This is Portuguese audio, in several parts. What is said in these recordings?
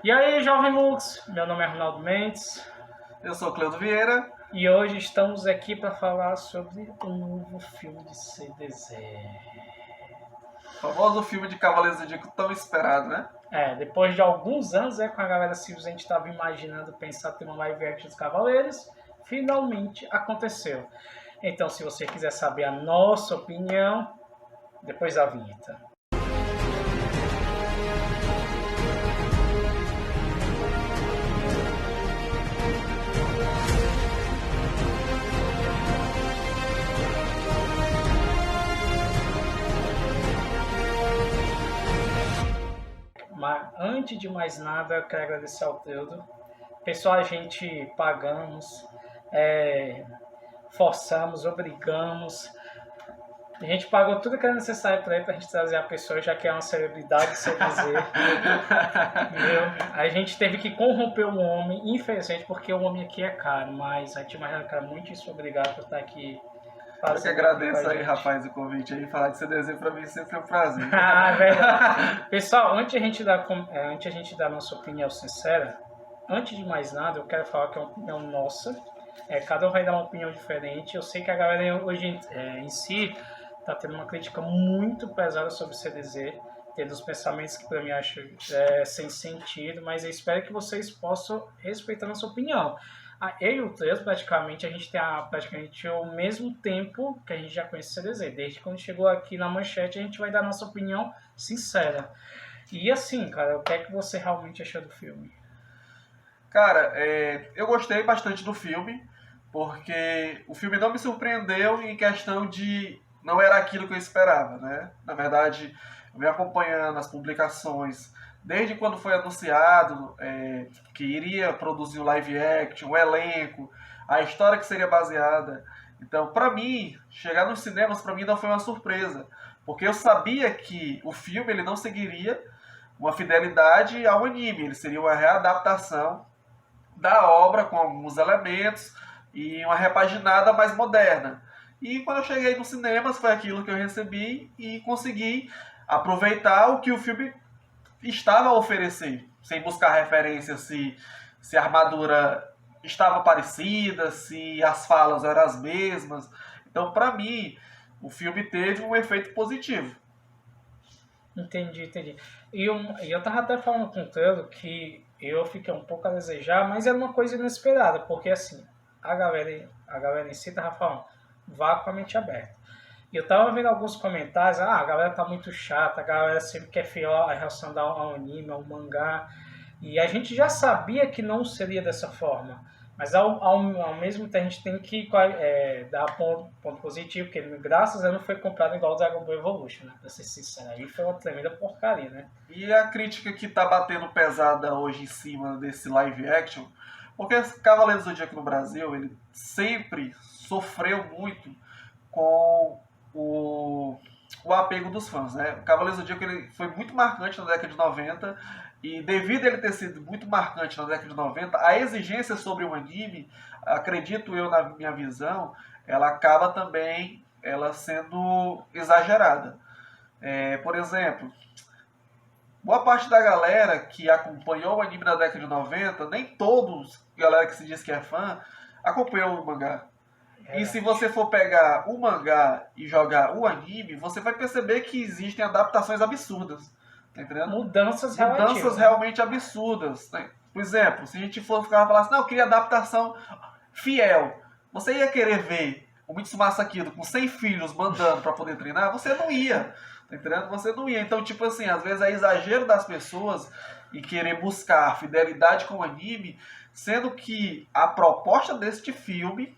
E aí, Jovem Lux, meu nome é Ronaldo Mendes Eu sou o Cleudo Vieira. e hoje estamos aqui para falar sobre o novo filme de CDZ. Famoso filme de Cavaleiros do Zodíaco tão esperado, né? Depois de alguns anos, com a galera Silvia, a gente estava imaginando pensar ter uma live action dos Cavaleiros, finalmente aconteceu. Então, se você quiser saber a nossa opinião, depois da vinheta. Mas antes de mais nada, eu quero agradecer ao Teudo. Pessoal, a gente pagamos, forçamos, obrigamos. A gente pagou tudo que era necessário para ele, pra gente trazer a pessoa, já que é uma celebridade, se eu dizer. A gente teve que corromper o homem, infelizmente, porque o homem aqui é caro, mas a gente imagina que é muitíssimo obrigado por estar aqui. Eu que agradeço aí, rapaz, o convite aí. Falar de CDZ pra mim sempre é um prazer. Verdade. Pessoal, antes a gente dar a nossa opinião sincera, antes de mais nada, eu quero falar que é uma opinião nossa. Cada um vai dar uma opinião diferente. Eu sei que a galera hoje em si está tendo uma crítica muito pesada sobre o CDZ, tendo os pensamentos que para mim acho sem sentido, mas eu espero que vocês possam respeitar a nossa opinião. Eu e o Cleudo, praticamente, a gente tem praticamente o mesmo tempo que a gente já conhece o CDZ. Desde quando chegou aqui na manchete, a gente vai dar a nossa opinião sincera. E assim, cara, o que é que você realmente achou do filme? Cara, eu gostei bastante do filme, porque o filme não me surpreendeu em questão de não era aquilo que eu esperava, né? Na verdade, eu venho acompanhando as publicações desde quando foi anunciado que iria produzir o live action, o elenco, a história que seria baseada. Então, pra mim, chegar nos cinemas pra mim não foi uma surpresa, porque eu sabia que o filme ele não seguiria uma fidelidade ao anime, ele seria uma readaptação da obra com alguns elementos e uma repaginada mais moderna. E quando eu cheguei nos cinemas foi aquilo que eu recebi e consegui aproveitar o que o filme estava a oferecer, sem buscar referência se a armadura estava parecida, se as falas eram as mesmas. Então, para mim, o filme teve um efeito positivo. Entendi. E eu tava até falando com o Telo que eu fiquei um pouco a desejar, mas era uma coisa inesperada, porque assim, a galera em si tava falando, vá com a mente aberta. E eu tava vendo alguns comentários, a galera tá muito chata, a galera sempre quer fiel a relação ao anime, ao mangá, e a gente já sabia que não seria dessa forma. Mas ao mesmo tempo a gente tem que dar ponto positivo, porque graças a Deus não foi comprado igual o Dragon Ball Evolution, né? Pra ser sincero, aí foi uma tremenda porcaria, né? E a crítica que tá batendo pesada hoje em cima desse live action, porque Cavaleiros do Zodíaco no Brasil, ele sempre sofreu muito com o apego dos fãs, né? O Cavaleiros do Zodíaco ele foi muito marcante na década de 90 e devido a ele ter sido muito marcante na década de 90, a exigência sobre o anime, acredito eu na minha visão, ela acaba também ela sendo exagerada. Por exemplo, boa parte da galera que acompanhou o anime na década de 90, nem todos, galera que se diz que é fã, acompanhou o mangá. E se você for pegar o mangá e jogar o anime, você vai perceber que existem adaptações absurdas. Tá entendendo? Mudanças realmente absurdas. Né? Por exemplo, se a gente for ficar falar assim, não, eu queria adaptação fiel. Você ia querer ver o Mitsumasa Kido com 100 filhos mandando para poder treinar? Você não ia. Tá entendendo? Você não ia. Então, tipo assim, às vezes é exagero das pessoas em querer buscar fidelidade com o anime, sendo que a proposta deste filme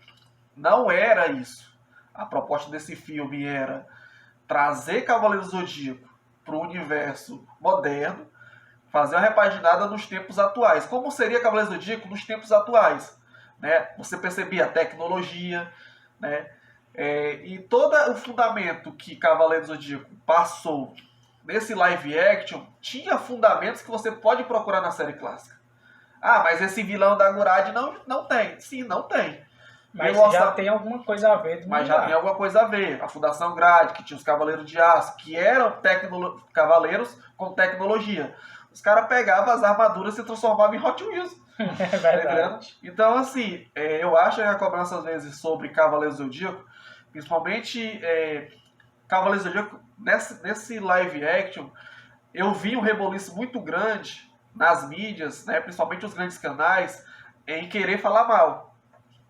não era isso. A proposta desse filme era trazer Cavaleiros do Zodíaco para o universo moderno, fazer uma repaginada nos tempos atuais. Como seria Cavaleiros do Zodíaco nos tempos atuais? Né? Você percebia a tecnologia, né? E todo o fundamento que Cavaleiros do Zodíaco passou nesse live action tinha fundamentos que você pode procurar na série clássica. Ah, mas esse vilão da Gurad não tem. Sim, não tem. Mas já tem alguma coisa a ver. Mas já tem alguma coisa a ver. A Fundação Grade, que tinha os Cavaleiros de Aço, que eram cavaleiros com tecnologia. os caras pegavam as armaduras e se transformavam em Hot Wheels. É verdade. Então, assim, eu acho que a cobrança às vezes sobre Cavaleiros do Zodíaco, principalmente Cavaleiros do Zodíaco, nesse live action, eu vi um reboliço muito grande nas mídias, né, principalmente os grandes canais, em querer falar mal.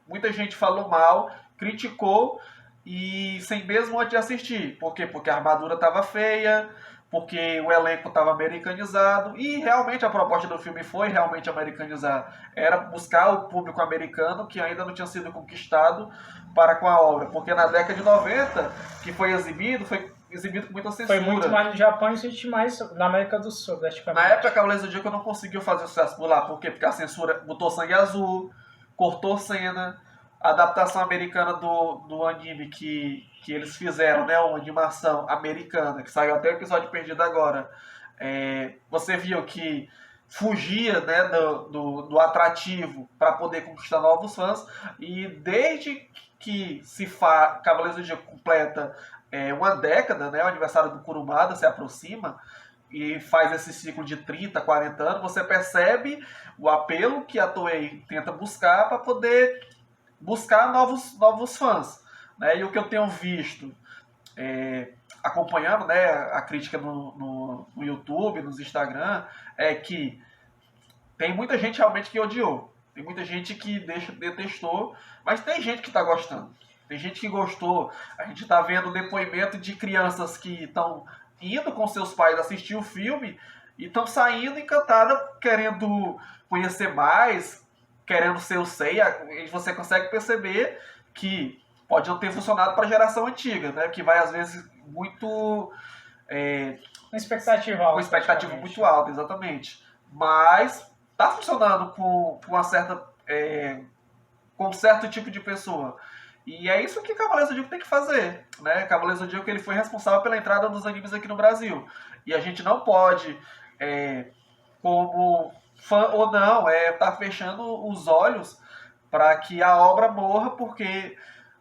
Muita gente falou mal, criticou, e sem mesmo antes de assistir. Por quê? Porque a armadura estava feia, porque o elenco estava americanizado, e realmente a proposta do filme foi realmente americanizar. Era buscar o público americano que ainda não tinha sido conquistado para com a obra. Porque na década de 90, que foi exibido com muita censura. Foi muito mais no Japão e senti mais na América do Sul, praticamente. Na época, Cavaleiros do Zodíaco não conseguiu fazer sucesso por lá. Por quê? Porque a censura botou sangue azul, cortou cena. A adaptação americana do anime que eles fizeram, né, uma animação americana, que saiu até o episódio perdido agora, você viu que fugia, né, do atrativo para poder conquistar novos fãs, e desde que Cavaleiros do Zodíaco completa uma década, né, o aniversário do Kurumada se aproxima, e faz esse ciclo de 30, 40 anos, você percebe o apelo que a Toei tenta buscar para poder buscar novos fãs, né? E o que eu tenho visto, acompanhando, né, a crítica no YouTube, nos Instagram, é que tem muita gente realmente que odiou, tem muita gente que detestou, mas tem gente que está gostando, tem gente que gostou. A gente está vendo depoimento de crianças que estão indo com seus pais assistir o filme e estão saindo encantadas, querendo conhecer mais, querendo ser o Seiya. E você consegue perceber que pode não ter funcionado para a geração antiga, né? Que vai às vezes muito Uma expectativa alta. com expectativa muito alta, exatamente. Mas tá funcionando com uma certa com um certo tipo de pessoa. E é isso que Cavaleiros do Zodíaco tem que fazer, né? Cavaleiros do Zodíaco, ele foi responsável pela entrada dos animes aqui no Brasil. E a gente não pode, como fã ou não, tá fechando os olhos para que a obra morra porque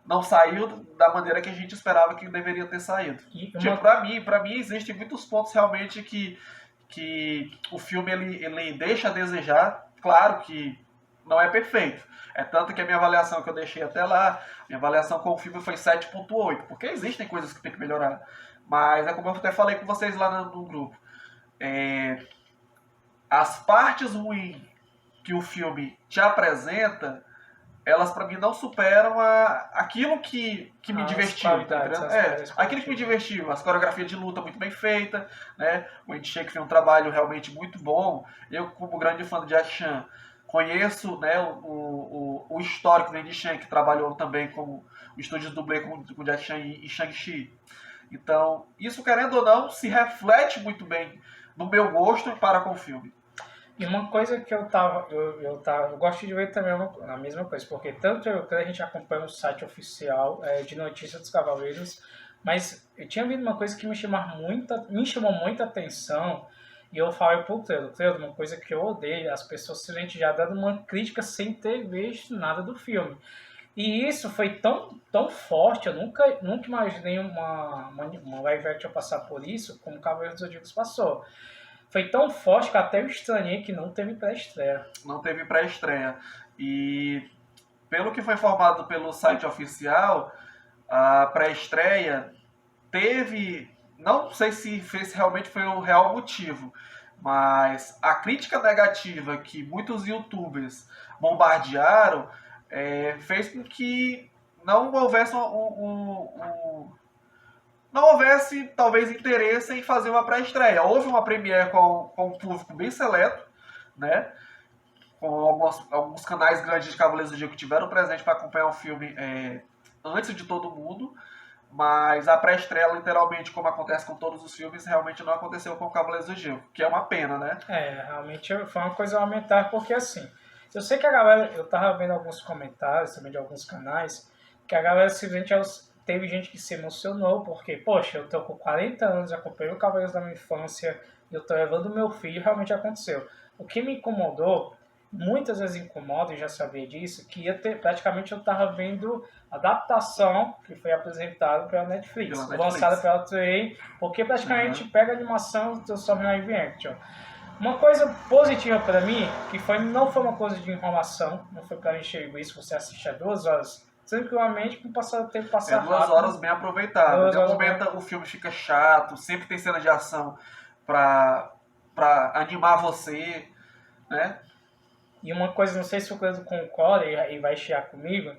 não saiu da maneira que a gente esperava que deveria ter saído. Tipo, para mim existem muitos pontos realmente que o filme ele deixa a desejar. Claro que não é perfeito. É tanto que a minha avaliação que eu deixei até lá, minha avaliação com o filme foi 7.8, porque existem coisas que tem que melhorar. Mas é como eu até falei com vocês lá no grupo. As partes ruins que o filme te apresenta, elas pra mim não superam aquilo que me divertiu, tá entendendo? Aquilo que me divertiu, as coreografias de luta muito bem feitas, né? O Andy Shank fez um trabalho realmente muito bom. Eu, como grande fã do Jack Chan, conheço, né, o histórico do Andy Shank, que trabalhou também com o estúdio de dublê com Jack Chan e Shang-Chi. Então, isso, querendo ou não, se reflete muito bem no meu gosto para com o filme. E uma coisa que eu gosto de ver também a mesma coisa, porque tanto quando a gente acompanha o site oficial de notícias dos Cavaleiros, mas eu tinha visto uma coisa que me chamou muita atenção, e eu falei pro Cleudo, uma coisa que eu odeio, as pessoas simplesmente já dando uma crítica sem ter visto nada do filme. E isso foi tão forte, eu nunca imaginei uma live action passar por isso, como o Cavaleiros do Zodíaco passou. Foi tão forte que até eu estranhei que não teve pré-estreia. Não teve pré-estreia. E pelo que foi informado pelo site oficial, a pré-estreia teve... Não sei se realmente foi o real motivo, mas a crítica negativa que muitos youtubers bombardearam fez com que não houvesse não houvesse, talvez, interesse em fazer uma pré-estreia. Houve uma premiere com um público bem seleto, né? Com alguns canais grandes de Cavaleiros do Zodíaco que tiveram presente para acompanhar o filme antes de todo mundo, mas a pré-estreia, literalmente, como acontece com todos os filmes, realmente não aconteceu com o Cavaleiros do Zodíaco, que é uma pena, né? Realmente foi uma coisa lamentável, porque assim, eu sei que a galera, eu tava vendo alguns comentários também de alguns canais, que a galera simplesmente teve gente que se emocionou, porque, poxa, eu tô com 40 anos, acompanhei o Cavaleiros da minha infância, e eu tô levando meu filho, realmente aconteceu. O que me incomodou, muitas vezes incomoda, e já sabia disso, que praticamente eu tava vendo a adaptação que foi apresentada pela Netflix, lançada pela Toei, porque praticamente pega a animação e transforma em live action. Uma coisa positiva pra mim, que não foi uma coisa de enrolação, não foi pra encher isso, você assiste a 2 horas, tranquilamente, com o passar do tempo passar rápido. 2 horas bem aproveitadas. Em nenhum 2 horas momento o filme fica chato, sempre tem cena de ação pra animar você, né? E uma coisa, não sei se o Cleiton concorda e vai chiar comigo,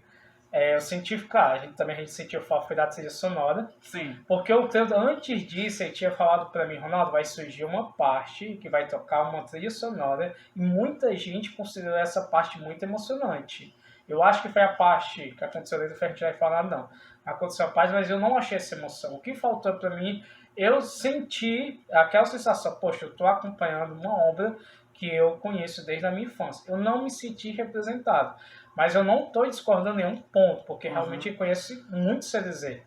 eu senti, cara, a gente sentiu falta da trilha sonora. Sim. Porque o Cleiton, antes disso, ele tinha falado pra mim, Ronaldo, vai surgir uma parte que vai tocar uma trilha sonora e muita gente considerou essa parte muito emocionante. Eu acho que foi a parte que aconteceu ali, a gente vai falar, não. Aconteceu a parte, mas eu não achei essa emoção. O que faltou pra mim, eu senti aquela sensação, poxa, eu tô acompanhando uma obra que eu conheço desde a minha infância. Eu não me senti representado. Mas eu não estou discordando em nenhum ponto, porque realmente eu conheço muito CDZ.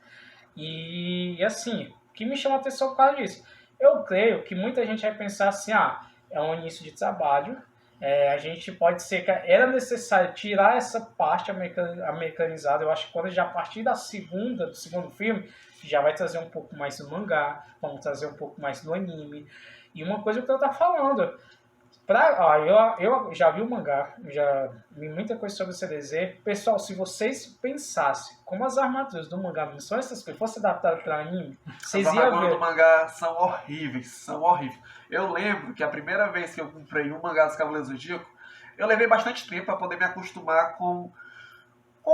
E assim, o que me chama a atenção por causa disso? Eu creio que muita gente vai pensar assim, é um início de trabalho, a gente pode ser que era necessário tirar essa parte americanizada. Eu acho que quando já a partir do segundo filme, já vai trazer um pouco mais do mangá, vamos trazer um pouco mais do anime. E uma coisa que eu estou falando, eu já vi o mangá, já vi muita coisa sobre o CDZ. Pessoal, se vocês pensassem como as armaduras do mangá não são essas coisas, fosse adaptado para anime, vocês As iam armaduras ver. do mangá são horríveis, são horríveis. Eu lembro que a primeira vez que eu comprei um mangá dos Cavaleiros do Zodíaco, eu levei bastante tempo para poder me acostumar com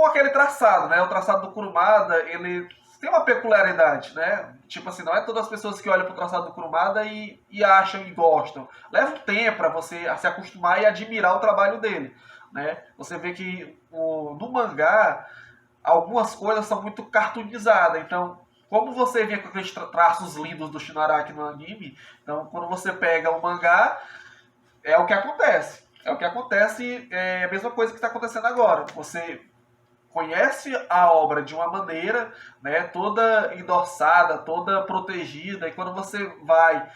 aquele traçado, né? O traçado do Kurumada, ele tem uma peculiaridade, né? Tipo assim, não é todas as pessoas que olham pro traçado do Kurumada e acham e gostam. Leva um tempo para você se acostumar e admirar o trabalho dele, né? Você vê que no mangá algumas coisas são muito cartoonizadas, então como você vê com aqueles traços lindos do Shinaraki no anime, então quando você pega o mangá, é o que acontece. É o que acontece, é a mesma coisa que está acontecendo agora. Você conhece a obra de uma maneira, né, toda endossada, toda protegida, e quando você vai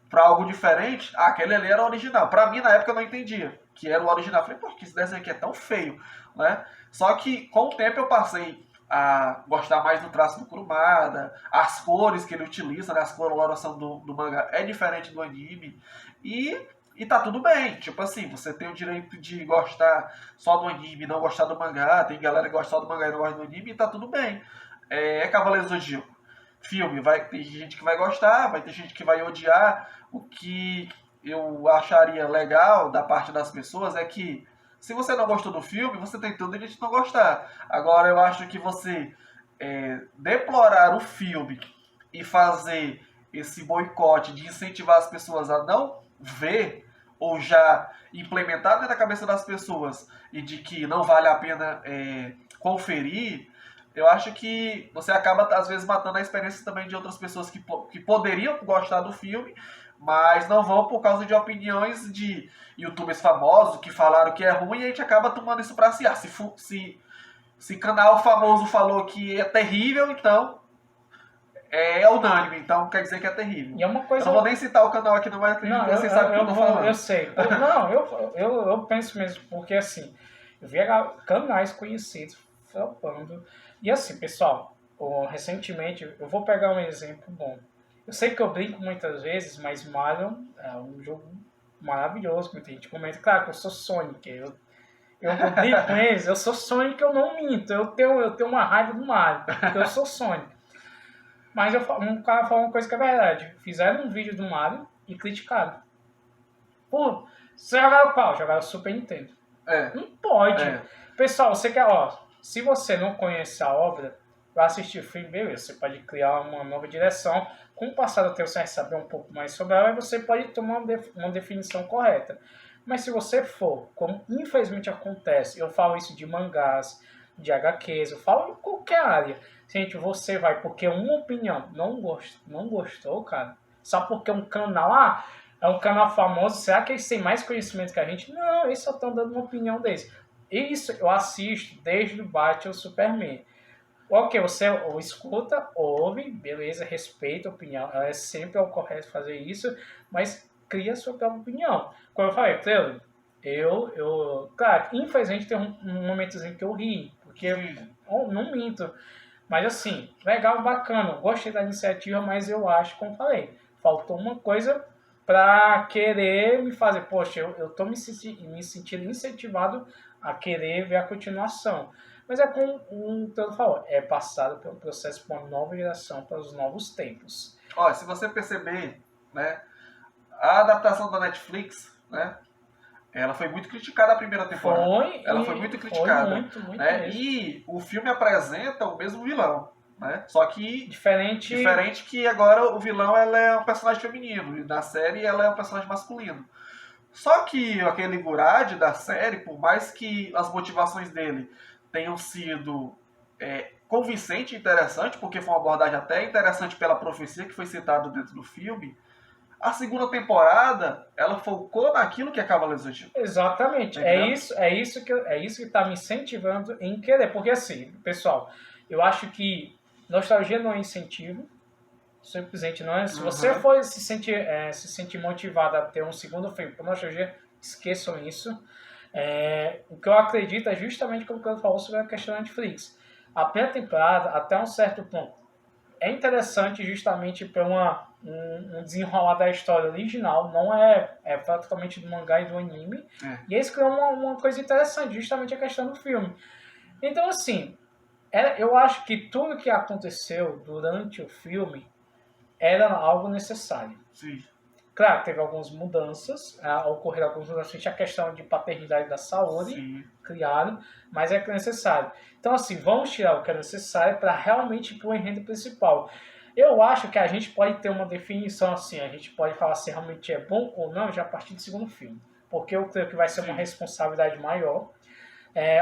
para algo diferente, aquele ali era o original. Para mim, na época, eu não entendia que era o original. Eu falei, por que esse desenho aqui é tão feio? Né? Só que, com o tempo, eu passei a gostar mais do traço do Kurumada, as cores que ele utiliza, né, as coloração do mangá é diferente do anime, e tá tudo bem, tipo assim, você tem o direito de gostar só do anime, não gostar do mangá, tem galera que gosta só do mangá e não gosta do anime, e tá tudo bem. É Cavaleiros do Zodíaco. Filme, vai ter gente que vai gostar, vai ter gente que vai odiar. O que eu acharia legal da parte das pessoas é que, se você não gostou do filme, você tem todo o direito de não gostar. Agora, eu acho que você deplorar o filme e fazer esse boicote de incentivar as pessoas a não ver ou já implementar dentro da cabeça das pessoas e de que não vale a pena conferir, eu acho que você acaba às vezes matando a experiência também de outras pessoas que poderiam gostar do filme, mas não vão por causa de opiniões de youtubers famosos que falaram que é ruim, e a gente acaba tomando isso pra si. Se canal famoso falou que é terrível, então é unânime, então quer dizer que é terrível. E é uma coisa... Eu não vou nem citar o canal aqui, não, mas acredito que vocês sabem o que eu tô falando. Eu sei. Não, eu penso mesmo, porque assim, eu vi canais conhecidos falando. E assim, pessoal, recentemente, eu vou pegar um exemplo bom. Eu sei que eu brinco muitas vezes, mas Mario é um jogo maravilhoso, muita gente comenta. Claro que eu sou Sonic, eu brinco com eles, eu sou Sonic, eu não minto. Eu tenho uma raiva do Mario, porque eu sou Sonic. Mas um cara falou uma coisa que é verdade. Fizeram um vídeo do Mario e criticaram. Pô, você jogaram qual? Jogaram o Super Nintendo. Não pode. Pessoal, você quer, se você não conhece a obra, vai assistir o filme, beleza. Você pode criar uma nova direção. Com o passar do tempo, você vai saber um pouco mais sobre ela e você pode tomar uma definição correta. Mas se você for, como infelizmente acontece, eu falo isso de mangás, de HQs, eu falo em qualquer área. Gente, você vai porque uma opinião não gostou, cara, só porque um canal, é um canal famoso, será que eles têm mais conhecimento que a gente? Não, eles só estão dando uma opinião deles. Isso eu assisto desde o Batman ao Superman. Ok, você escuta, ouve, beleza, respeita a opinião, é sempre o correto fazer isso, mas cria a sua própria opinião. Como eu falei, claro, infelizmente tem um momentozinho que eu ri, porque eu não minto. Mas assim, legal, bacana, gostei da iniciativa, mas eu acho, como falei, faltou uma coisa pra querer me fazer, poxa, eu tô me sentindo incentivado a querer ver a continuação. Mas é como o Teodoro falou, é passado pelo processo para uma nova geração, para os novos tempos. Olha, se você perceber, né, a adaptação da Netflix, né, ela foi muito criticada a primeira temporada. Ela foi muito criticada. Muito né? mesmo. E o filme apresenta o mesmo vilão. Né? Só que diferente que agora o vilão ela é um personagem feminino. E na série ela é um personagem masculino. Só que aquele Gurad da série, por mais que as motivações dele tenham sido convincente e interessante, porque foi uma abordagem até interessante pela profecia que foi citada dentro do filme, a segunda temporada, ela focou naquilo que é Cavaleiros do Zodíaco. Exatamente. É isso que tá me incentivando em querer. Porque assim, pessoal, eu acho que nostalgia não é incentivo. Simplesmente não é. Se você for se sentir motivado a ter um segundo filme por nostalgia, esqueçam isso. O que eu acredito é justamente como o Pedro falou sobre a questão da Netflix. A primeira temporada, até um certo ponto, é interessante justamente para um desenrolar da história original, não é praticamente do mangá e do anime. E eles criam uma coisa interessante, justamente a questão do filme. Então, assim, eu acho que tudo que aconteceu durante o filme era algo necessário. Sim. Claro, teve algumas mudanças, ocorreram algumas mudanças, a questão de paternidade da Saori, criaram, mas é necessário. Então, assim, vamos tirar o que é necessário para realmente pôr o enredo principal. Eu acho que a gente pode ter uma definição assim, a gente pode falar se realmente é bom ou não já a partir do segundo filme. Porque eu creio que vai ser uma responsabilidade maior.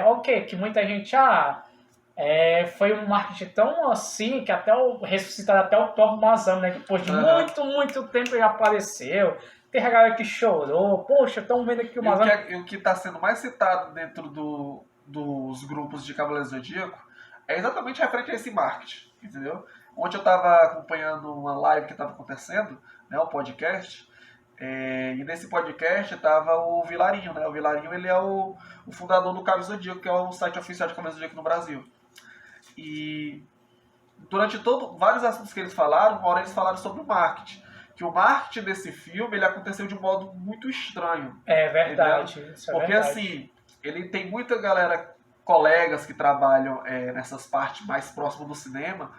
Ok, que muita gente, foi um marketing tão assim que até ressuscitaram até o Thor Mazam, né? Que depois de muito tempo ele apareceu. Tem a galera que chorou. Poxa, estão vendo aqui o Mazam. E o que está sendo mais citado dentro dos grupos de Cavaleiros do Zodíaco é exatamente referente a esse marketing, entendeu? Ontem eu estava acompanhando uma live que estava acontecendo, né, um podcast, e nesse podcast estava o Vilarinho, né? O Vilarinho ele é o fundador do Cavaleiro Zodíaco, que é o site oficial de Cavaleiro Zodíaco no Brasil. E durante vários assuntos que eles falaram, uma hora eles falaram sobre o marketing. Que o marketing desse filme ele aconteceu de um modo muito estranho. É verdade. Isso Porque verdade. assim, ele tem muita galera, colegas que trabalham nessas partes mais próximas do cinema.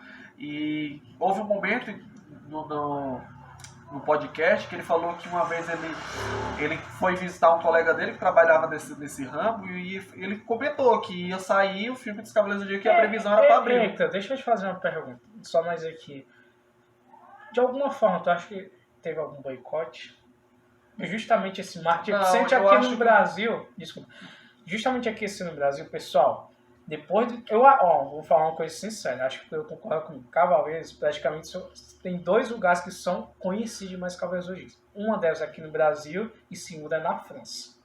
E houve um momento no podcast que ele falou que uma vez ele foi visitar um colega dele que trabalhava nesse ramo e ele comentou que ia sair o filme dos Cavaleiros do Zodíaco que a previsão era para abril. Eita, deixa eu te fazer uma pergunta, só mais aqui. De alguma forma, tu acha que teve algum boicote? Justamente esse marketing, justamente aqui no Brasil, desculpa, justamente aqui assim no Brasil, pessoal, depois de, vou falar uma coisa sincera, acho que eu concordo com Cavaleiros, praticamente tem 2 lugares que são conhecidos mais Cavaleiros do Zodíaco. Uma delas aqui no Brasil e segunda é na França.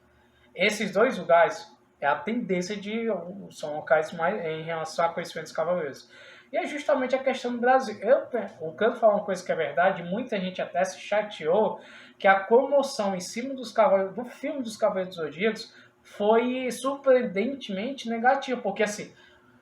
Esses 2 lugares é a tendência são locais mais em relação a conhecimento dos Cavaleiros. E é justamente a questão do Brasil. O Canto fala uma coisa que é verdade, muita gente até se chateou, que a comoção em cima do filme dos Cavaleiros dos Zodíacos foi surpreendentemente negativa, porque assim,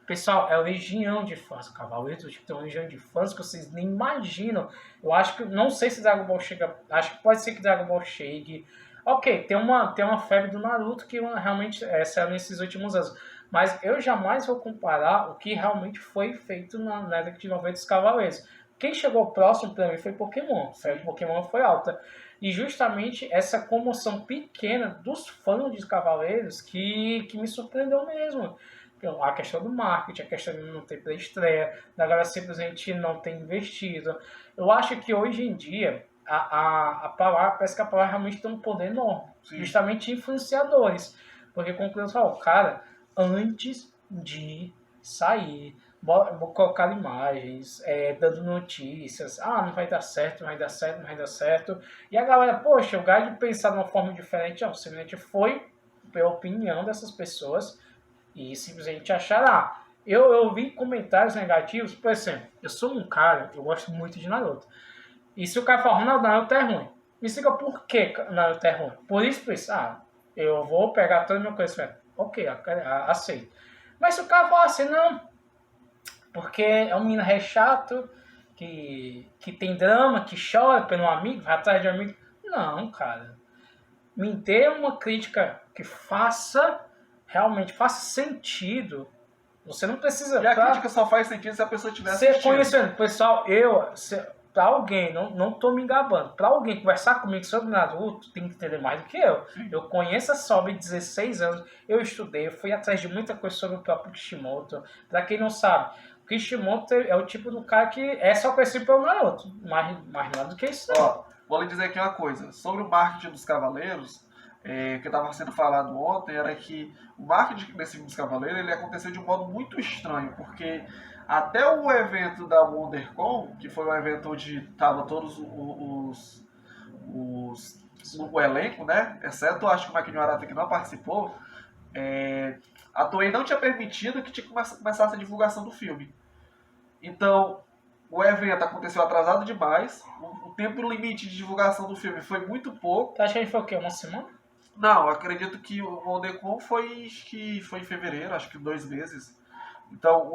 pessoal, é legião de fãs, Cavaleiros do Zodíaco tem uma legião de fãs que vocês nem imaginam. Eu acho que, não sei se Dragon Ball chega, acho que pode ser que Dragon Ball chegue. Ok, tem uma febre do Naruto que realmente saiu nesses últimos anos. Mas eu jamais vou comparar o que realmente foi feito na década de 90 dos Cavaleiros. Quem chegou próximo para mim foi Pokémon. Certo? Pokémon foi alta. E justamente essa comoção pequena dos fãs de Cavaleiros que me surpreendeu mesmo. A questão do marketing, a questão de não ter pré-estreia, da galera simplesmente não ter investido. Eu acho que hoje em dia a palavra, parece que a palavra realmente tem um poder enorme. Sim. Justamente influenciadores. Porque, como eu falo, cara, antes de sair, vou colocar imagens, dando notícias, não vai dar certo, não vai dar certo, não vai dar certo. E a galera, poxa, o cara de pensar de uma forma diferente, não, simplesmente foi pela opinião dessas pessoas e simplesmente achar, eu vi comentários negativos, por exemplo, eu sou um cara, eu gosto muito de Naruto. E se o cara falar, não, Naruto é ruim, me explica por que Naruto é ruim. Por isso, eu vou pegar todo o meu conhecimento. Ok, aceito. Mas se o cara falar assim, não, porque é um menino chato, que tem drama, que chora pelo amigo, vai atrás de um amigo. Não, cara. Me dê uma crítica que realmente faça sentido. Você não precisa... E a crítica só faz sentido se a pessoa tiver Você assistindo. conhecendo, pessoal, pra alguém, não tô me engabando, pra alguém conversar comigo sobre Naruto, tem que entender mais do que eu. Sim. Eu conheço a Sobe 16 anos, eu estudei, eu fui atrás de muita coisa sobre o próprio Kishimoto. Pra quem não sabe, o Kishimoto é o tipo do cara que é só conhecido pelo Naruto, mais nada do que isso não. Ó, vou lhe dizer aqui uma coisa, sobre o marketing dos Cavaleiros, o que estava sendo falado ontem era que o marketing desse filme dos Cavaleiros ele aconteceu de um modo muito estranho, porque até o evento da WonderCon, que foi um evento onde estavam todos o elenco, né? Exceto acho que o Maquinho Arata que não participou, a Toei não tinha permitido que começasse a divulgação do filme. Então, o evento aconteceu atrasado demais, o tempo limite de divulgação do filme foi muito pouco. Tá achando que foi o quê? Uma semana? Não, acredito que o WonderCon foi em fevereiro, acho que 2 meses. Então,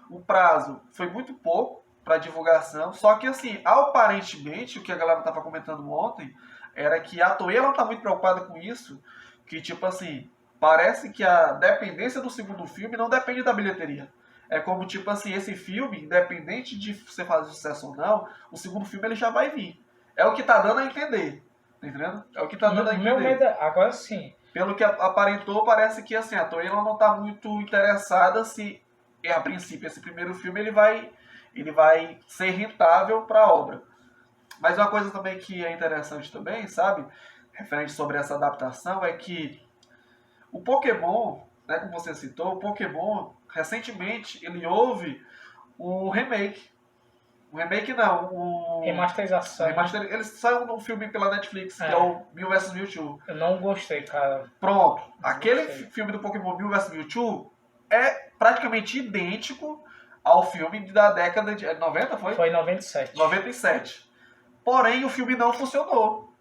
o prazo foi muito pouco para divulgação. Só que, assim, aparentemente, o que a galera estava comentando ontem era que a Toei não está muito preocupada com isso. Que, tipo assim, parece que a dependência do segundo filme não depende da bilheteria. É como, tipo assim, esse filme, independente de você fazer sucesso ou não, o segundo filme ele já vai vir. É o que tá dando a entender. Tá entendendo? É o que tá dando a entender. Meu medo, agora sim. Pelo que aparentou, parece que assim, a Toei não tá muito interessada se, a princípio, esse primeiro filme ele vai ser rentável para a obra. Mas uma coisa também que é interessante também, sabe? Referente sobre essa adaptação, é que o Pokémon, né, como você citou, o Pokémon, recentemente, ele houve um remake. O remake não, Remasterização. Ele saiu num filme pela Netflix, que é o Mew vs Mewtwo. Eu não gostei, cara. Pronto. Aquele filme do Pokémon Mew vs Mewtwo é praticamente idêntico ao filme da década de 90, foi? Foi em 97. 97. Porém, o filme não funcionou.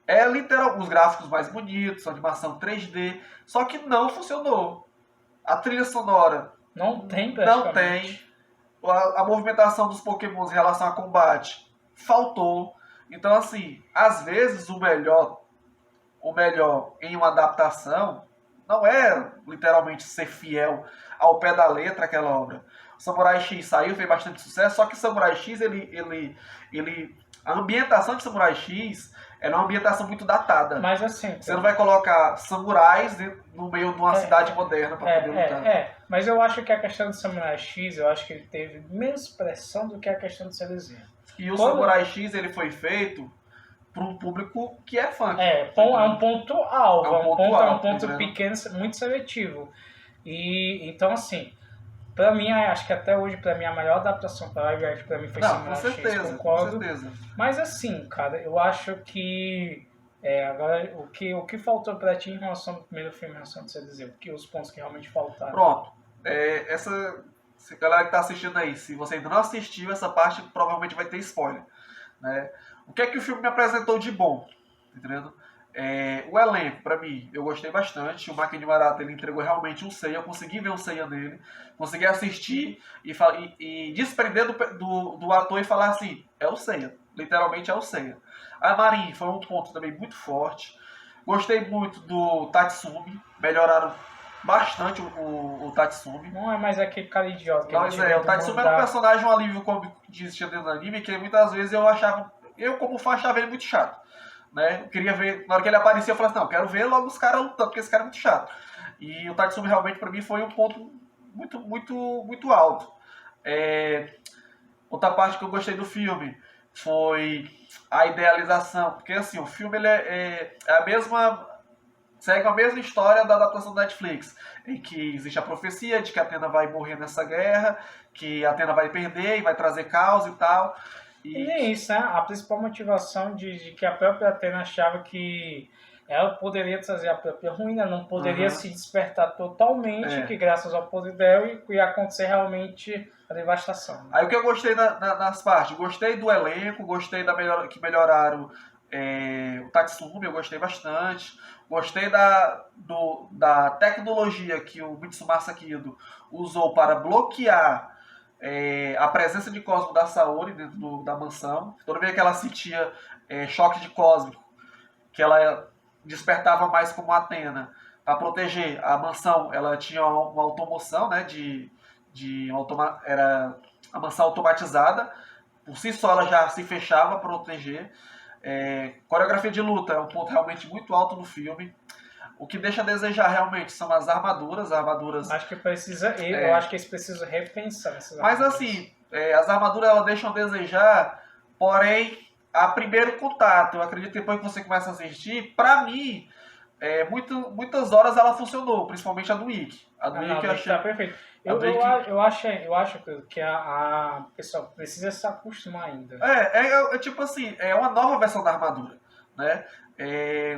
É literal, os gráficos mais bonitos, animação 3D, só que não funcionou. A trilha sonora não tem, não tem. A movimentação dos Pokémons em relação a combate faltou. Então, assim, às vezes o melhor em uma adaptação não é literalmente ser fiel ao pé da letra aquela obra. O Samurai X saiu, fez bastante sucesso, só que Samurai X, a ambientação de Samurai X é uma ambientação muito datada. Mas assim... Você não vai colocar samurais no meio de uma cidade moderna para poder lutar. Mas eu acho que a questão do Samurai X, eu acho que ele teve menos pressão do que a questão do CDzinho. E o Samurai X, ele foi feito para um público que é fã. É um ponto-alvo, é um ponto pequeno, muito seletivo. E, então, assim, pra mim, acho que até hoje, pra mim, a melhor adaptação para live action pra mim foi Samurai X, concordo. Com certeza. Mas assim, cara, eu acho que agora o que faltou pra ti em relação ao primeiro filme, em relação a você dizer, os pontos que realmente faltaram. Pronto. Se a galera que tá assistindo aí, se você ainda não assistiu, essa parte provavelmente vai ter spoiler. Né? O que é que o filme me apresentou de bom? Entendendo? O elenco, pra mim, eu gostei bastante. O Maquinho Arata, ele entregou realmente um Seiya. Eu consegui ver um Seiya nele. Consegui assistir e desprender do ator e falar assim, é o Seiya. Literalmente é o Seiya. A Marin foi um ponto também muito forte. Gostei muito do Tatsumi. Melhoraram bastante o Tatsumi. Não é mais aquele cara idiota. O Tatsumi era um personagem, um alívio cômico que existia dentro do anime, que muitas vezes eu como fã achava ele muito chato. Né? Eu queria ver, na hora que ele aparecia, eu falava assim, não, quero ver logo os caras lutando, porque esse cara é muito chato. E o Tatsumi realmente para mim foi um ponto muito, muito, muito alto. Outra parte que eu gostei do filme foi a idealização, porque assim, o filme ele segue a mesma história da adaptação da Netflix, em que existe a profecia de que a Athena vai morrer nessa guerra, que a Athena vai perder e vai trazer caos e tal. E nem isso, né? A principal motivação de que a própria Athena achava que ela poderia trazer a própria ruína, não poderia se despertar totalmente, que graças ao poder dela ia acontecer realmente a devastação. Aí o que eu gostei nas partes? Gostei do elenco, gostei que melhoraram o Tatsumi, eu gostei bastante. Gostei da tecnologia que o Mitsumasa Kido usou para bloquear a presença de Cosmo da Saori dentro da mansão. Toda vez que ela sentia choque de cósmico, que ela despertava mais como Athena. Para proteger a mansão, ela tinha uma automoção, né, era a mansão automatizada. Por si só ela já se fechava para proteger. Coreografia de luta é um ponto realmente muito alto no filme. O que deixa a desejar realmente são as armaduras. Acho que eu acho que eles precisam repensar essas Mas armaduras. assim, as armaduras elas deixam a desejar, porém, a primeiro contato, eu acredito que depois que você começa a assistir, pra mim, muitas horas ela funcionou, principalmente a do Wick. A do Wick eu achei. Tá perfeito. Eu acho que a pessoa precisa se acostumar ainda. Tipo assim, é uma nova versão da armadura, né?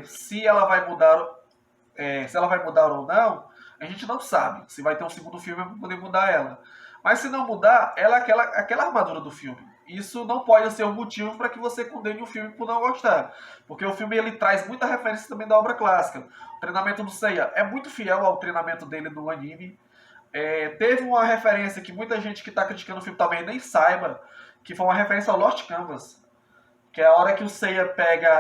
Se ela vai mudar, se ela vai mudar ou não, a gente não sabe. Se vai ter um segundo filme para poder mudar ela. Mas se não mudar, ela é aquela armadura do filme. Isso não pode ser um motivo para que você condene o filme por não gostar. Porque o filme ele traz muita referência também da obra clássica. O treinamento do Seiya é muito fiel ao treinamento dele no anime. Teve uma referência que muita gente que está criticando o filme também nem saiba, que foi uma referência ao Lost Canvas. Que é a hora que o Seiya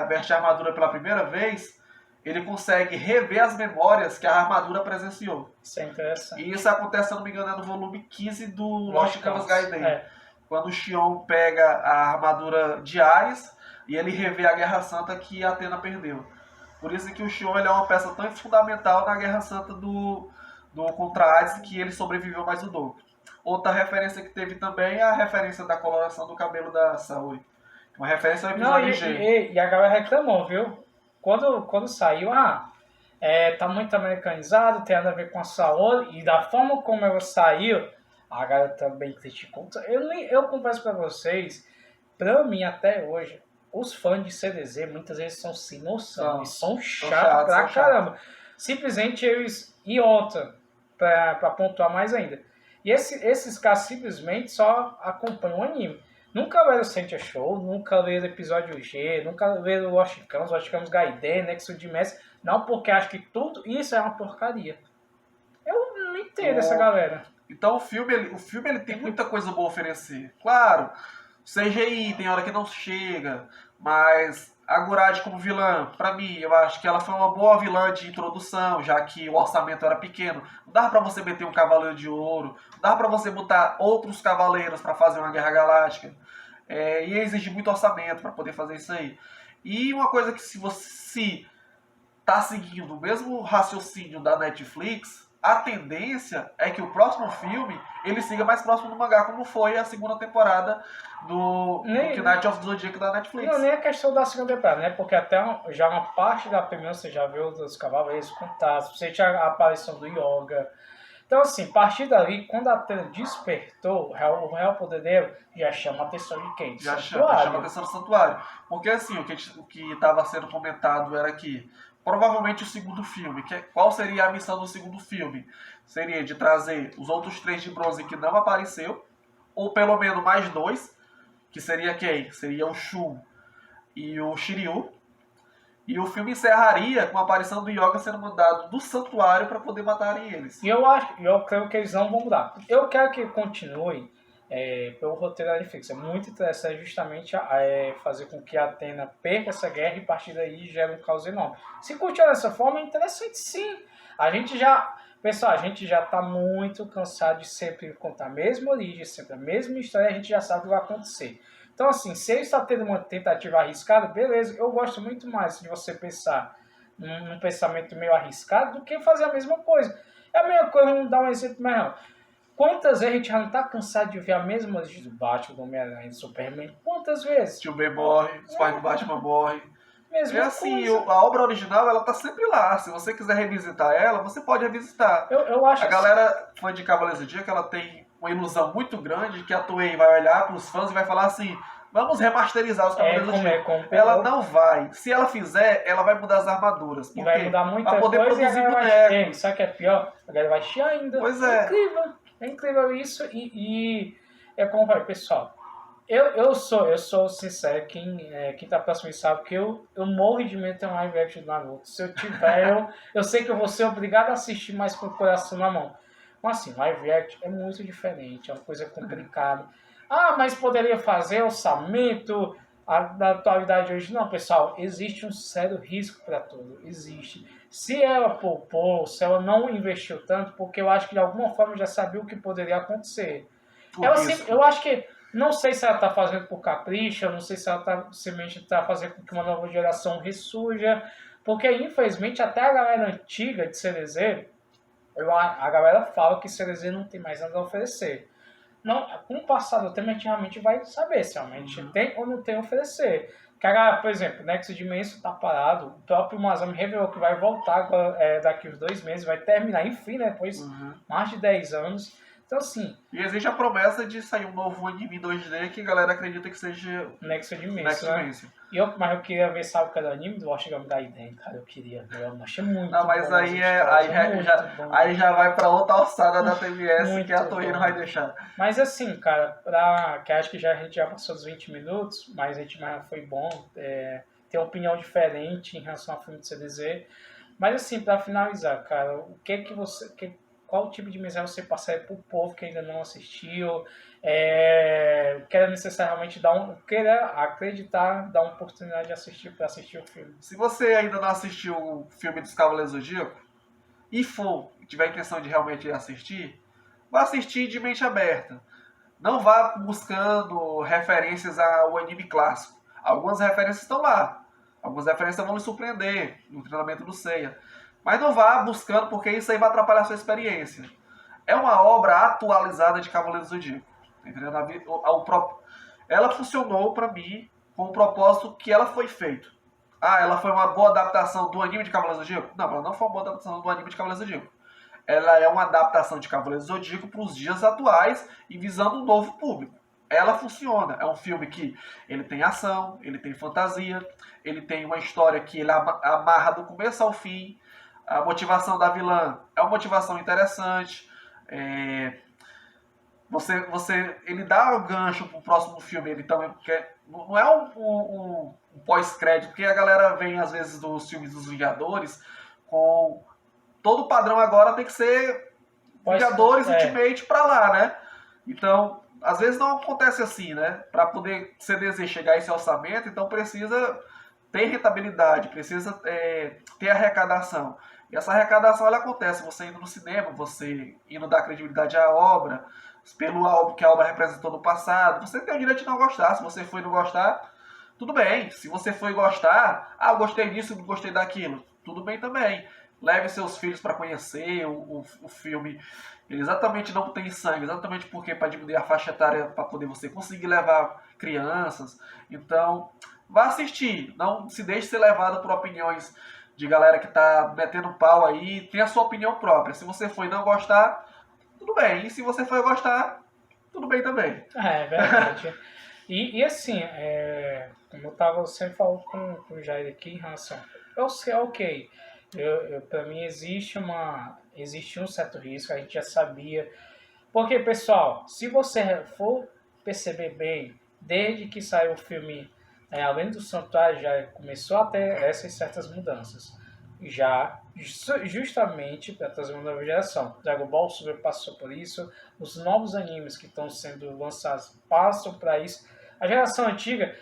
veste a armadura pela primeira vez, ele consegue rever as memórias que a armadura presenciou. Isso é interessante. E isso acontece, se não me engano, no volume 15 do Lost Canvas Gaiden. Quando o Shion pega a armadura de Ares e ele revê a Guerra Santa que a Athena perdeu. Por isso que o Shion ele é uma peça tão fundamental na Guerra Santa do contra Hades, que ele sobreviveu mais o dobro. Outra referência que teve também é a referência da coloração do cabelo da Saori. Uma referência ao episódio G. E a galera reclamou, viu? Quando saiu, tá muito americanizado, tem nada a ver com a Saori, e da forma como ela saiu, a galera também criticou. Eu confesso pra vocês, pra mim até hoje, os fãs de CDZ muitas vezes são sem noção, eles são chatos pra caramba. Simplesmente eles, e outra, pra pontuar mais ainda, e esses caras simplesmente só acompanham o anime. Nunca leram Sentia Show, nunca leram Episódio G, nunca leram Lost Canvas Gaiden, Nexo de Messi. Não, porque acho que tudo isso é uma porcaria. Eu não entendo essa galera. Então o filme ele tem muita coisa boa a oferecer. Claro, CGI tem hora que não chega, mas a Gurad como vilã, pra mim, eu acho que ela foi uma boa vilã de introdução, já que o orçamento era pequeno. Não dava pra você meter um Cavaleiro de Ouro, não dava pra você botar outros cavaleiros pra fazer uma Guerra Galáctica. Ia exigir muito orçamento pra poder fazer isso aí. E uma coisa que se você tá seguindo o mesmo raciocínio da Netflix, a tendência é que o próximo filme ele siga mais próximo do mangá, como foi a segunda temporada do Knight of the Zodiac da Netflix. Não, nem a questão da segunda temporada, né? Porque até já uma parte da primeira você já viu dos cavaleiros contados, você tinha a aparição do Yoga. Então, assim, a partir dali, quando a Athena despertou, o real poder dele já chama a atenção de quem? Já chama a atenção do santuário. Porque, assim, o que estava sendo comentado era que provavelmente o segundo filme, qual seria a missão do segundo filme? Seria de trazer os outros 3 de bronze que não apareceu, ou pelo menos mais 2, que seria quem? Seria o Shu e o Shiryu. E o filme encerraria com a aparição do Yoga sendo mandado do santuário para poder matarem eles. E eu creio que eles não vão mudar. Eu quero que continue pelo roteiro da Netflix. É muito interessante justamente fazer com que a Athena perca essa guerra e a partir daí gere um caos enorme. Se continuar dessa forma, é interessante sim. Pessoal, a gente já está muito cansado de sempre contar a mesma origem, sempre a mesma história, a gente já sabe o que vai acontecer. Então, assim, se ele está tendo uma tentativa arriscada, beleza, eu gosto muito mais de você pensar num pensamento meio arriscado do que fazer a mesma coisa. É a mesma coisa, vamos dar um exemplo melhor. Quantas vezes a gente já não está cansado de ver a mesma origem do Batman, do Homem-Aranha, do Superman? Quantas vezes? Tio Ben morre, os pais do Batman morrem. Mesma assim, coisa. A obra original, ela tá sempre lá. Se você quiser revisitar ela, você pode revisitar. Eu acho a galera, fã de Cavaleiros do Zodíaco, ela tem uma ilusão muito grande de que a Toei vai olhar para os fãs e vai falar assim: vamos remasterizar os Cavaleiros do Zodíaco. Ela não vai. Se ela fizer, ela vai mudar as armaduras. E vai mudar muita poder coisa produzir e a boneco. vai... Sabe o que é pior? A galera vai chiar ainda. Pois é. É incrível isso. E é como vai, pessoal. Eu sou sincero, quem tá próximo de sabe que eu morro de medo de ter um live action do Naruto. Se eu tiver, eu sei que eu vou ser obrigado a assistir mais com o coração na mão. Mas assim, live action é muito diferente, é uma coisa complicada. Mas poderia fazer orçamento, Da atualidade hoje, não, pessoal, existe um sério risco para tudo, existe. Se ela poupou, se ela não investiu tanto, porque eu acho que de alguma forma já sabia o que poderia acontecer. O Ela sempre, risco. eu acho que, não sei se ela está fazendo por capricho, eu não sei se ela simplesmente está fazendo com que uma nova geração ressurja, porque infelizmente até a galera antiga de CDZ, a galera fala que CDZ não tem mais nada a oferecer. Não, com o passar do tempo, a gente realmente vai saber se realmente tem ou não tem a oferecer. Cara, por exemplo, Nexo Dimension tá parado, o próprio Masami revelou que vai voltar agora, daqui uns 2 meses, vai terminar, enfim, né, depois mais de 10 anos. Então, assim, E existe a promessa de sair um novo anime 2D que a galera acredita que seja Nexo Next Dimension, né? Dimension. Mas eu queria ver, sabe o que era o anime do Washington Gaiden, cara, eu queria ver, eu achei muito Não, mas bom as aí, histórias, muito bom. aí já vai pra outra alçada da TBS que a Muito Toei não bom. vai deixar. Mas assim, cara, que acho que a gente já passou dos 20 minutos, mas a gente mas foi bom ter uma opinião diferente em relação ao filme de CDZ. Mas assim, para finalizar, cara, o que você, qual tipo de mensagem você passaria pro povo que ainda não assistiu? Que era necessariamente queira acreditar, dar uma oportunidade de assistir para assistir o filme. Se você ainda não assistiu o filme dos Cavaleiros do Zodíaco e tiver a intenção de realmente assistir, vá assistir de mente aberta. Não vá buscando referências ao anime clássico. Algumas referências estão lá. Algumas referências vão lhe surpreender no treinamento do Seiya. Mas não vá buscando, porque isso aí vai atrapalhar a sua experiência. É uma obra atualizada de Cavaleiros do Zodíaco. Ela funcionou para mim com o propósito que ela foi feita. Ah, ela foi uma boa adaptação do anime de Cavaleiros do Zodíaco? Não, ela não foi uma boa adaptação do anime de Cavaleiros do Zodíaco. Ela é uma adaptação de Cavaleiros do Zodíaco para os dias atuais e visando um novo público. Ela funciona. É um filme que ele tem ação, ele tem fantasia, ele tem uma história que ele amarra do começo ao fim. A motivação da vilã é uma motivação interessante. Ele dá o gancho pro próximo filme. Ele também quer, não é um pós-crédito, porque a galera vem às vezes dos filmes dos Vingadores com todo padrão agora tem que ser Vingadores Ultimate pra lá, né? Então, às vezes não acontece assim, né? Pra poder CDZ chegar a esse orçamento, então precisa ter rentabilidade, precisa ter arrecadação. E essa arrecadação ela acontece você indo no cinema, você indo dar credibilidade à obra, pelo álbum que a obra representou no passado. Você tem o direito de não gostar. Se você foi e não gostar, tudo bem. Se você foi gostar, eu gostei disso, não gostei daquilo, tudo bem também. Leve seus filhos para conhecer o filme. Ele exatamente não tem sangue, exatamente porque para diminuir a faixa etária, para poder você conseguir levar crianças. Então, vá assistir. Não se deixe ser levado por opiniões de galera que tá metendo pau aí. Tenha a sua opinião própria. Se você foi não gostar, tudo bem. E se você for gostar, tudo bem também. É verdade. E assim, como eu tava sempre falando com o Jair aqui em relação. Eu sei, ok. Para mim existe um certo risco, a gente já sabia. Porque, pessoal, se você for perceber bem, desde que saiu o filme Além do Santuário, já começou a ter essas certas mudanças. Já justamente para trazer uma nova geração. Dragon Ball Super passou por isso, os novos animes que estão sendo lançados passam para isso. A geração antiga,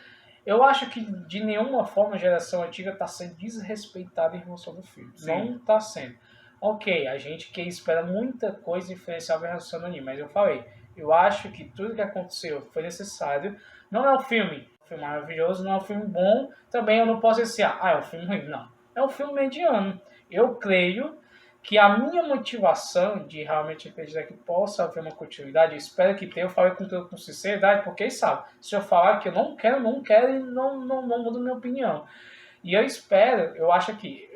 eu acho que de nenhuma forma a geração antiga está sendo desrespeitada em relação do filme. Sim. Não está sendo. Ok, a gente que espera muita coisa influenciável em relação ao anime, mas eu falei, eu acho que tudo que aconteceu foi necessário. Não é um filme maravilhoso, não é um filme bom, também eu não posso dizer, é um filme ruim, não. É um filme mediano. Eu creio que a minha motivação de realmente acreditar que possa haver uma continuidade, eu espero que tenha, eu falei com sinceridade, porque sabe, se eu falar que eu não quero e não muda minha opinião. E eu espero, eu acho que,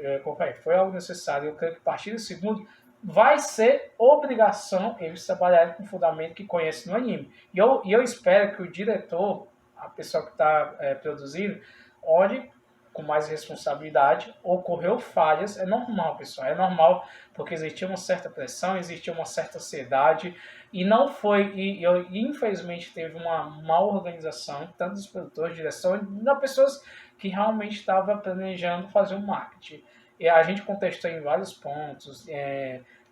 foi algo necessário, eu creio que a partir do segundo vai ser obrigação eles trabalharem com o fundamento que conhecem no anime. E eu espero que o diretor, a pessoa que está produzindo, olhe com mais responsabilidade. Ocorreu falhas, é normal, pessoal, é normal, porque existia uma certa pressão, existia uma certa ansiedade, e não foi, infelizmente teve uma má organização, tanto dos produtores, direção, das pessoas que realmente estavam planejando fazer um marketing. E a gente contestou em vários pontos,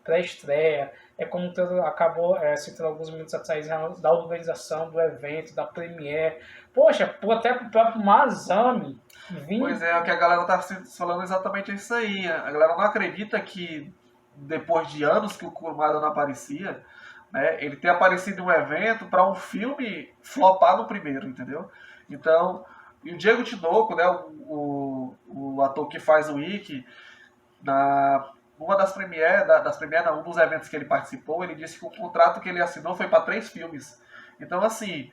pré-estreia, é como acabou citando alguns minutos atrás, da organização do evento, da premiere. Poxa, até pro próprio Masami Pois vir. é, o que a galera tá falando exatamente é isso aí. A galera não acredita que depois de anos que o Kurumada não aparecia, né, ele ter aparecido em um evento para um filme flopar no primeiro, entendeu? Então, e o Diego Tinoco, né, o ator que faz o Ikki, uma das premiere, não, um dos eventos que ele participou, ele disse que o contrato que ele assinou foi para 3 filmes. Então, assim,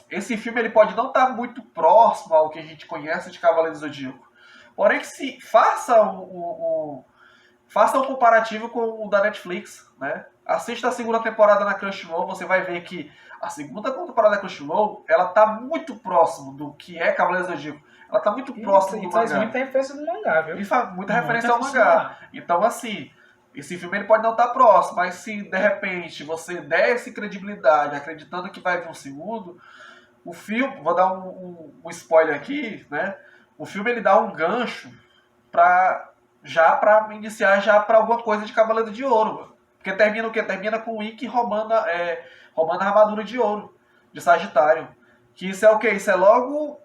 esse filme ele pode não estar muito próximo ao que a gente conhece de Cavaleiro do Zodíaco. Porém, que se faça faça um comparativo com o da Netflix, né? Assista a segunda temporada na Crunchyroll, você vai ver que a segunda temporada da Crunchyroll, ela tá muito próximo do que é Cavaleiro do Zodíaco. Ela tá muito próximo do E faz mangá. muita referência do mangá, viu? E faz muita referência ao mangá. Então, assim, esse filme ele pode não estar próximo, mas se de repente você der essa credibilidade, acreditando que vai vir um segundo, o filme, vou dar um spoiler aqui, né? O filme ele dá um gancho para iniciar já para alguma coisa de Cavaleiro de Ouro. Mano. Porque termina o quê? Termina com o Ikki roubando a armadura de ouro de Sagitário. Que isso é o quê? Isso é logo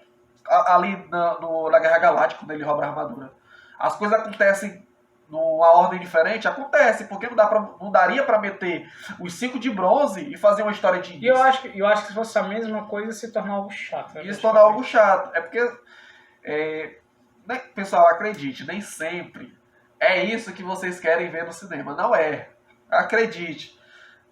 ali na Guerra Galáctica, quando ele rouba a armadura. As coisas acontecem numa ordem diferente? Acontece, porque não daria pra meter os 5 de bronze e fazer uma história de E eu acho que se fosse a mesma coisa, se tornar algo chato. Né? Ia se tornar algo chato. É porque, né, pessoal, acredite, nem sempre é isso que vocês querem ver no cinema. Não é. Acredite.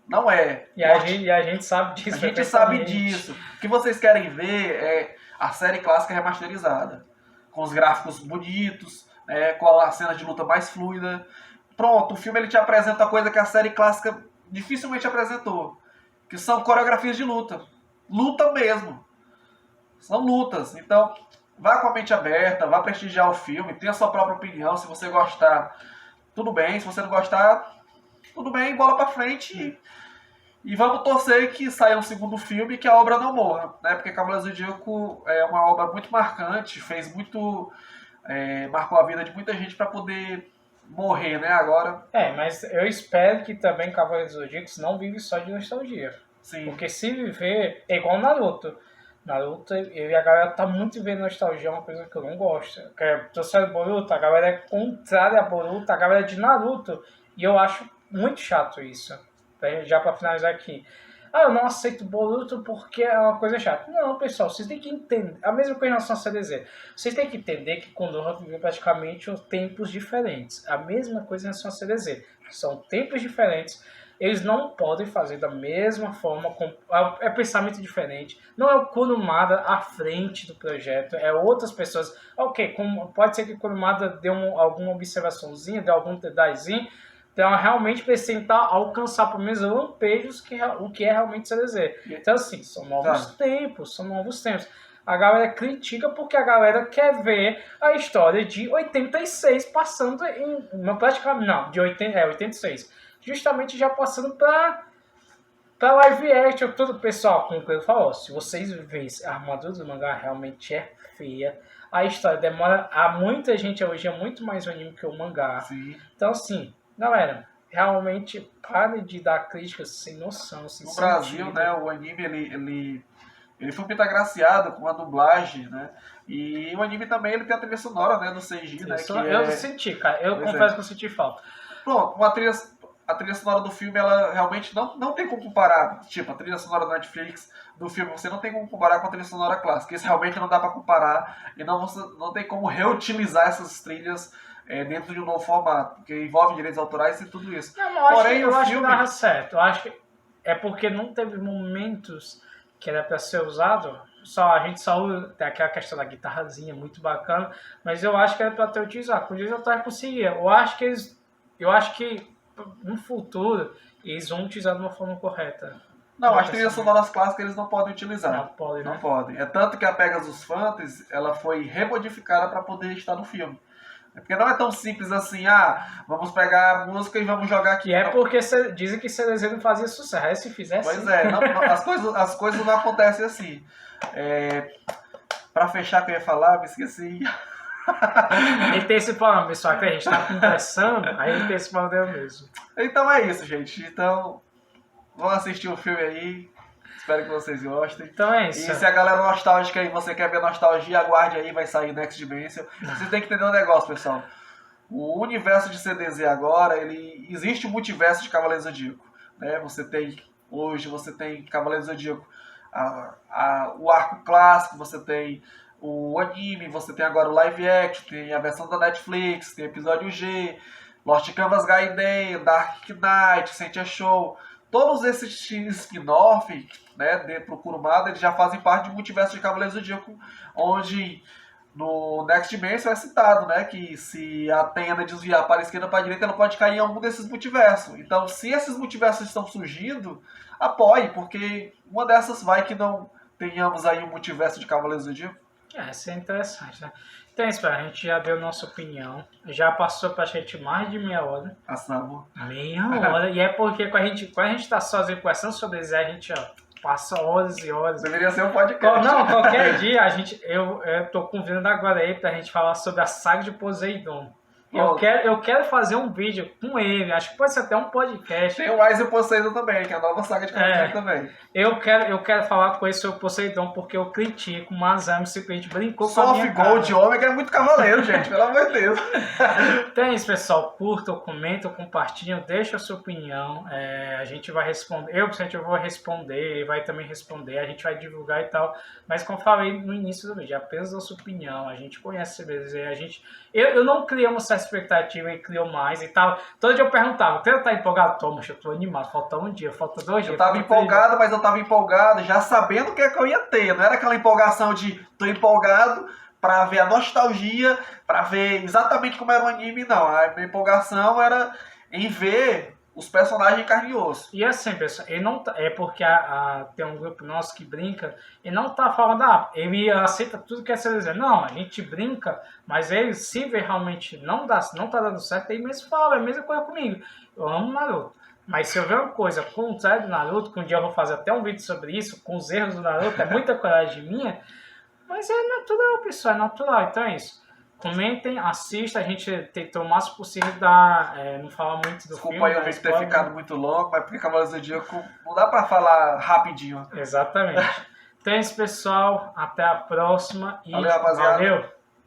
Não é. E a gente sabe disso. A gente sabe disso. O que vocês querem ver é a série clássica remasterizada. Com os gráficos bonitos, com a cena de luta mais fluida. Pronto, o filme ele te apresenta a coisa que a série clássica dificilmente apresentou. Que são coreografias de luta. Luta mesmo. São lutas. Então, vá com a mente aberta, vá prestigiar o filme, tenha a sua própria opinião. Se você gostar, tudo bem. Se você não gostar, tudo bem, bola pra frente. E vamos torcer que saia um segundo filme e que a obra não morra, né? Porque Cavaleiros do Zodíaco é uma obra muito marcante, marcou a vida de muita gente para poder morrer, né? Agora. Mas eu espero que também Cavaleiros do Zodíaco não vive só de nostalgia. Sim. Porque se viver, é igual Naruto. Naruto, eu e a galera tá muito vendo nostalgia, é uma coisa que eu não gosto. Trouxeram Boruto, a galera é contrária a Boruto, a galera é de Naruto. E eu acho muito chato isso. Já para finalizar aqui. Eu não aceito Boruto porque é uma coisa chata. Não, pessoal, vocês têm que entender. A mesma coisa em relação a CDZ. Vocês têm que entender que Konoha viveu praticamente tempos diferentes. A mesma coisa em relação a CDZ. São tempos diferentes. Eles não podem fazer da mesma forma. É pensamento diferente. Não é o Kurumada à frente do projeto. É outras pessoas. Ok, pode ser que o Kurumada dê alguma observaçãozinha, dê algum detalhezinho. Então, realmente precisa tentar alcançar pelo menos lampejos o que é realmente CDZ. Então, assim, são novos tempos, A galera critica porque a galera quer ver a história de 86 passando praticamente, não, de 86. Justamente já passando para live action, tudo. Pessoal, como o Pedro falou, se vocês verem a armadura do mangá realmente é feia. A história demora, muita gente elogia muito mais o anime que o mangá. Sim. Então, assim, galera, realmente pare de dar críticas sem noção, sem No Brasil, né, o anime ele foi muito agraciado com a dublagem, né? E o anime também ele tem a trilha sonora, né, do Seiji, né? Eu senti, cara. Eu confesso que eu senti falta. Pronto, a trilha sonora do filme, ela realmente não tem como comparar. Tipo, a trilha sonora da Netflix do filme, você não tem como comparar com a trilha sonora clássica. Isso realmente não dá pra comparar. E você não tem como reutilizar essas trilhas dentro de um novo formato, porque envolve direitos autorais e tudo isso. Porém, eu acho que não é certo. Eu acho que é porque não teve momentos que era para ser usado. A gente só tem aquela questão da guitarrazinha muito bacana, mas eu acho que era para ter utilizado. Com o direito autorais conseguia. Eu acho que no futuro eles vão utilizar de uma forma correta. Não, as trilhas sonoras clássicas eles não podem utilizar. Não podem, né? Não podem. É tanto que a Pegasus Fantasy ela foi remodificada para poder estar no filme. Porque não é tão simples assim, vamos pegar a música e vamos jogar aqui. E é porque dizem que CDZ não fazia sucesso. Aí se fizesse. Pois as coisas não acontecem assim. Pra fechar o que eu ia falar, me esqueci. Ele tem esse problema, pessoal, que a gente tá conversando, aí ele tem esse problema mesmo. Então é isso, gente. Então, vão assistir o filme aí. Espero que vocês gostem. Então é E isso. se a galera nostálgica aí, você quer ver nostalgia, aguarde aí, vai sair Next Dimension. Você tem que entender um negócio, pessoal. O universo de CDZ agora, ele existe um multiverso de Cavaleiros do Zodíaco, né? Hoje você tem Cavaleiros do Zodíaco, o arco clássico, você tem o anime, você tem agora o live action, tem a versão da Netflix, tem episódio G, Lost Canvas Gaiden, Dark Knight, Sentia Show. Todos esses spin-off, né, pro Kurumada, eles já fazem parte do multiverso de Cavaleiros do Zodíaco, onde no Next Dimension é citado, né, que se a Athena desviar para a esquerda ou para a direita, ela pode cair em algum desses multiversos. Então, se esses multiversos estão surgindo, apoie, porque uma dessas vai que não tenhamos aí um multiverso de Cavaleiros do Zodíaco. Isso é interessante, né? Então é isso, a gente já deu nossa opinião. Já passou praticamente mais de meia hora. Passamos. Meia hora. E é porque quando a gente tá sozinho conversando sobre isso, a gente, passa horas e horas. Deveria ser um podcast. Não, qualquer dia eu tô convidando agora aí pra gente falar sobre a saga de Poseidon. Eu quero fazer um vídeo com ele, acho que pode ser até um podcast. Tem o Rise of Poseidon também, que é a nova saga de Cavaleiros também. Eu quero falar com ele sobre Poseidon, porque eu critico, mas a simplesmente brincou com a minha cara. Gold Ômega é muito cavaleiro, gente, pelo amor de Deus. Então é isso, pessoal. Curtam, comentam, compartilham, deixa a sua opinião. A gente vai responder. Eu vou responder, ele vai também responder, a gente vai divulgar e tal. Mas como eu falei no início do vídeo, apenas a sua opinião. A gente conhece o CBZ, eu não criamos essa expectativa, ele criou mais e tal. Todo dia eu perguntava, você tá empolgado? Thomas, eu tô animado, falta um dia, falta 2 dias. Eu tava empolgado, mas eu tava empolgado já sabendo o que é que eu ia ter. Não era aquela empolgação de tô empolgado pra ver a nostalgia, pra ver exatamente como era o anime, não. A minha empolgação era em ver os personagens em carne e osso. E assim, pessoal, ele não é porque tem um grupo nosso que brinca, ele não tá falando, ele aceita tudo que é CDZ. Não, a gente brinca, mas ele, se vê realmente não tá dando certo, ele mesmo fala, é a mesma coisa comigo. Eu amo Naruto. Mas se eu ver uma coisa com o trailer do Naruto, que um dia eu vou fazer até um vídeo sobre isso, com os erros do Naruto, é muita coragem minha, mas é natural, pessoal, é natural, então é isso. Comentem, assistam, a gente tentou o máximo possível não falar muito do filme. Desculpa aí o vídeo ter ficado muito longo, mas porque Cavaleiros do Zodíaco não dá pra falar rapidinho. Exatamente. Então é isso, pessoal, até a próxima e valeu, rapaziada. Valeu.